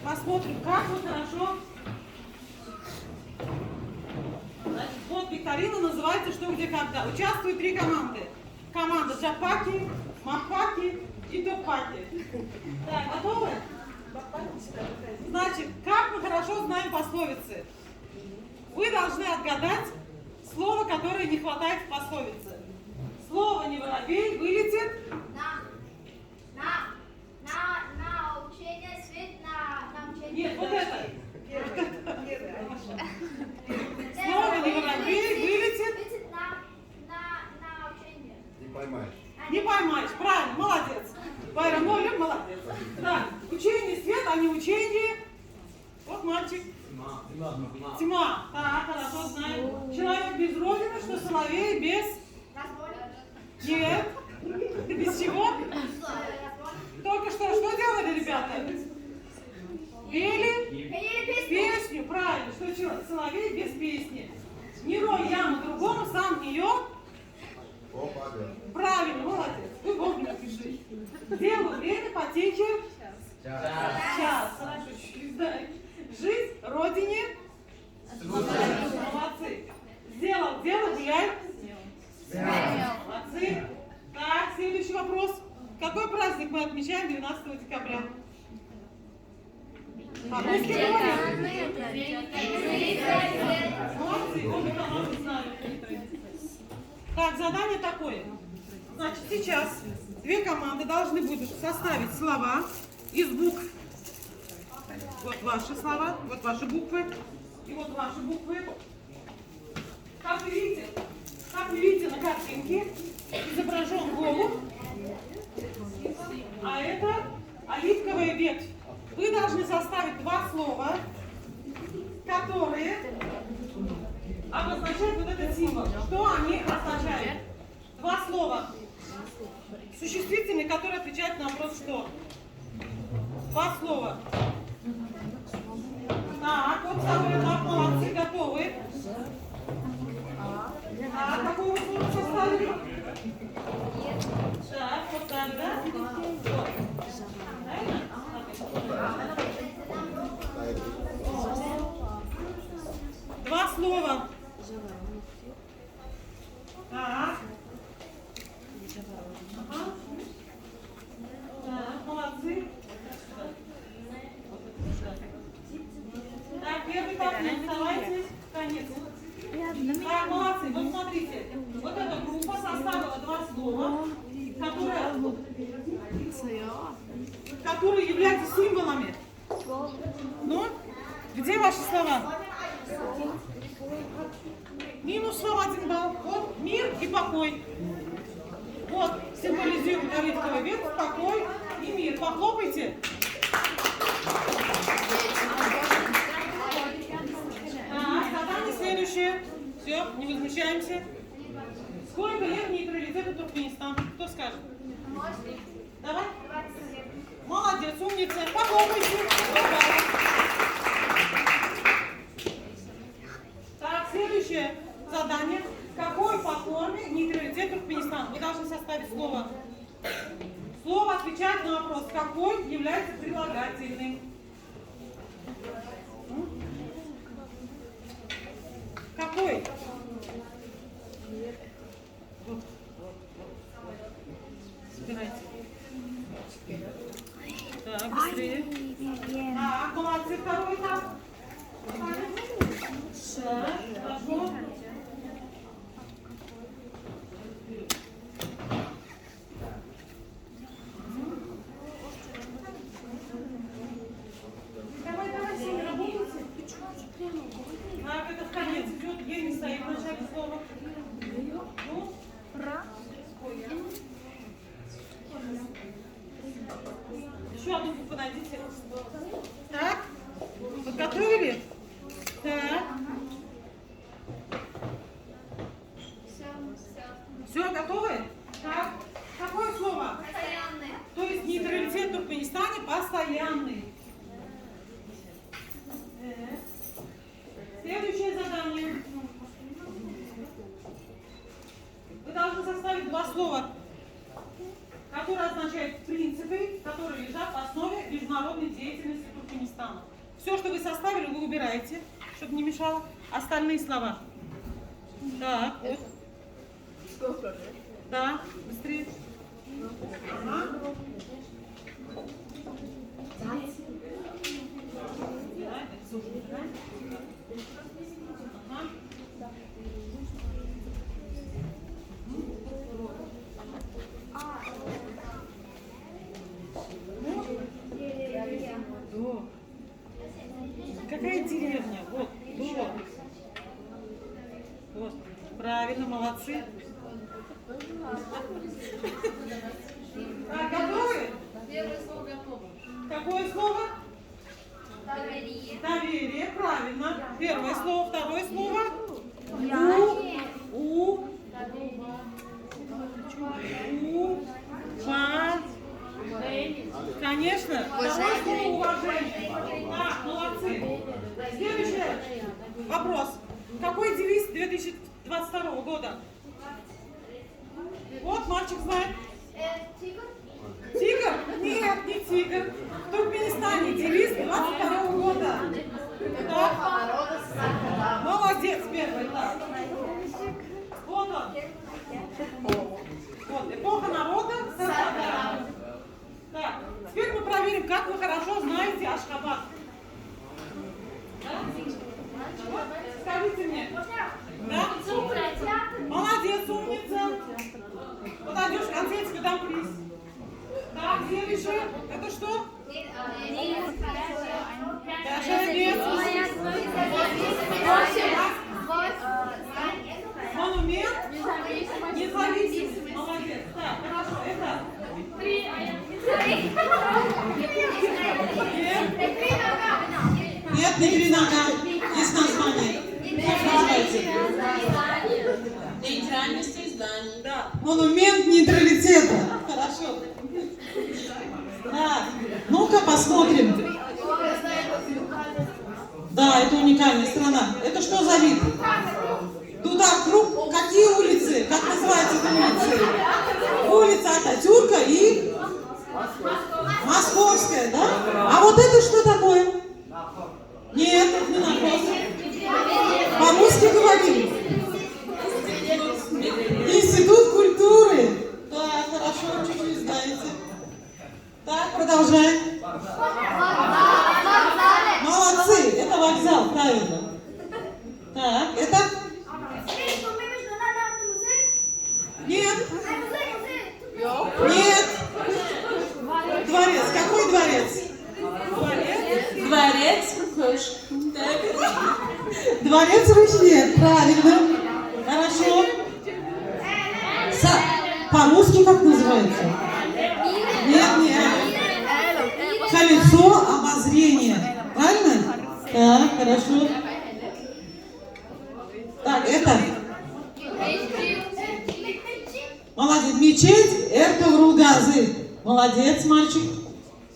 Посмотрим, как вы хорошо. Значит, вот викторина называется «Что, где, когда». Участвуют 3 команды. Команда Джапаки, Мапаки и Топаки. Так, готовы? Значит, как мы хорошо знаем пословицы? Вы должны отгадать слово, которое не хватает в пословице. Слово «не воробей» вылетит На учение, свет на учение. Нет, вот это. Слово «не воробей» вылетит. Вылетит на учение. Не поймаешь. Не поймаешь. Правильно, молодец. Байрам Оля, молодец. Так, учение свет, а не учение. Вот мальчик. Тьма. Так, хорошо знаем. Человек без родины, что соловей без... Нет. Без чего? Только что делали, ребята? Пели песню. Правильно. Что соловей без песни. Не рой яму другому, сам в нее. Правильно, молодец. Вы вовремя пишите. Делу время, потечи. Час. Хорошо, чуть-чуть. Жизнь, родине. Молодцы. Сделал дело, гуляй. Молодцы. Так, следующий вопрос. Какой праздник мы отмечаем 12 декабря? По-русски говорим. Молодцы, обе команды знают. Так, задание такое. Значит, сейчас 2 команды должны будут составить слова из букв. Вот ваши слова, вот ваши буквы и вот ваши буквы. Как вы видите на картинке, изображен голубь, а это оливковая ветвь. Вы должны составить 2 слова, которые обозначают вот этот символ. Что они означают? 2 слова. Существительные, которые отвечают на вопрос «что». 2 слова. Так, вот второй этап, молодцы, готовы. Так, какого слова составили? Так, вот так, да? Вот. Правильно? 2 слова. Так. Ага. Так, молодцы. Так, первый этап, не оставайтесь. Конец. Так, молодцы. Вот смотрите. Вот эта группа составила 2 слова, которые являются символами. Ну, где ваши слова? Минус вам 1 балл. Вот мир и покой. Вот символизирует оливковый ветвь, покой и мир. Похлопайте. Так, задание следующее. Все, не возмущаемся. Сколько лет нейтралитету Туркменистан? Кто скажет? Давай. Молодец, умница. Похлопайте. Так, следующее задание. Какой по форме нейтралитет Туркменистан? Вы должны составить слово. Слово отвечает на вопрос, какой является прилагательным. Какой? Собирайте. Так, быстрее. Так, молодцы, второй этап. Так, хорошо. Давай, Сеня, работайте. Так, это в конец идет, Е не стоит в начале слова. Ну, еще одну букву найдите. Так, подготовили? Так. Все, готовы? Так. Какое слово? Постоянный. То есть нейтралитет в Туркменистане постоянный. Следующее задание. Вы должны составить 2 слова, которые означают принципы, которые лежат в основе международного международной деятельности Туркменистана. Все, что вы составили, вы убираете, чтобы не мешало. Остальные слова. Так, вот. Да, быстрее. Ага. Ага. До. Какая деревня? Вот, до. Вот. Правильно, молодцы. Так, готовы? Первое слово готово. Какое слово? Доверие. Доверие, правильно. Первое слово, второе слово. Конечно. Второе слово уважение. Так, молодцы. Следующий вопрос. Какой девиз 2022 года? Вот, мальчик знает. Тигр. Тигр? Нет, не тигр. В Туркменистане девиз 22 года. Так. Молодец, первый. Так. Вот он. Вот, эпоха народа. Сардар. Так, теперь мы проверим, как вы хорошо знаете Ашхабад. Да? Вот, скажите мне. Да? Молодец, умница. Подойдешь к концу, я тебе дам приз. Так, следующее. Это что? Даже нет. Монумент? Независимости. Молодец. Так, хорошо. Это? Нет, не три нога. Есть название. Как называется? Нейтральности зданий. Да. Монумент нейтралитета. Хорошо. Так, ну-ка посмотрим. Да, это уникальная страна. Это что за вид? Туда круг. Какие улицы? Как называются улицы? Улица Ататюрка и Московская, да? А вот это что такое? Нет, это не Московская. По-русски говорим. Институт культуры. Да, хорошо, чуть-чуть знаете. Так, продолжаем. Молодцы, это вокзал, правильно. Так, это? Нет. Нет. Дворец. Какой дворец? Дворец Кукушка. Дворец Рушнет, правильно. Хорошо. По-русски как называется? Нет, нет. Колесо обозрения. Правильно? Так, хорошо. Так, это? Молодец. Мечеть Эртугрул-Газы. Молодец, мальчик.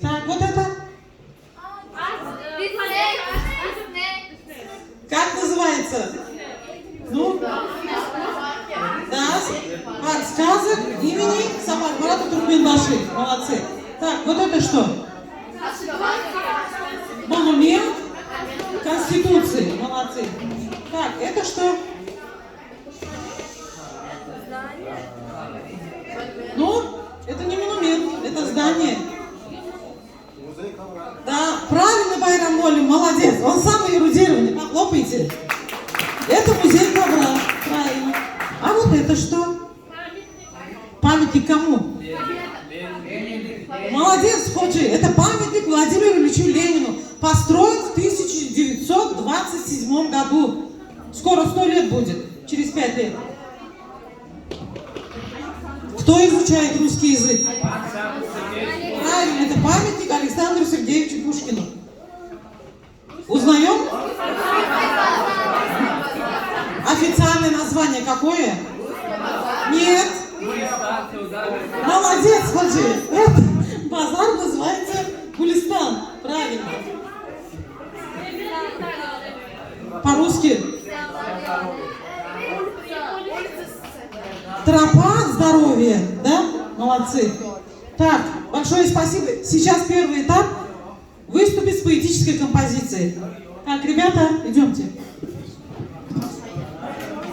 Так, вот это? Как называется? Ну? Да. Парк сказок имени Сапармурата Туркменбаши. Молодцы. Так, вот это что? Монумент Конституции. Молодцы. Так, это что? Ну, это не монумент, это здание. Да, правильно, Байрам Молим, молодец. Он самый эрудированный, похлопайте. Это музей ковра, правильно. А вот это что? Памятник кому? Молодец, Ходжи. Это памятник Владимиру Ильичу Ленину. Построен в 1927 году. Скоро 100 лет будет, через 5 лет. Кто изучает русский язык? Правильно, это памятник Александру Сергеевичу Пушкину. Узнаем? Официальное название какое? Нет. Молодец, Хаджи. Это базар называется Гулистан. Правильно. По-русски. Тропа здоровья, да? Молодцы. Так, большое спасибо. Сейчас первый этап. поэтической композицией. Так, ребята, идемте.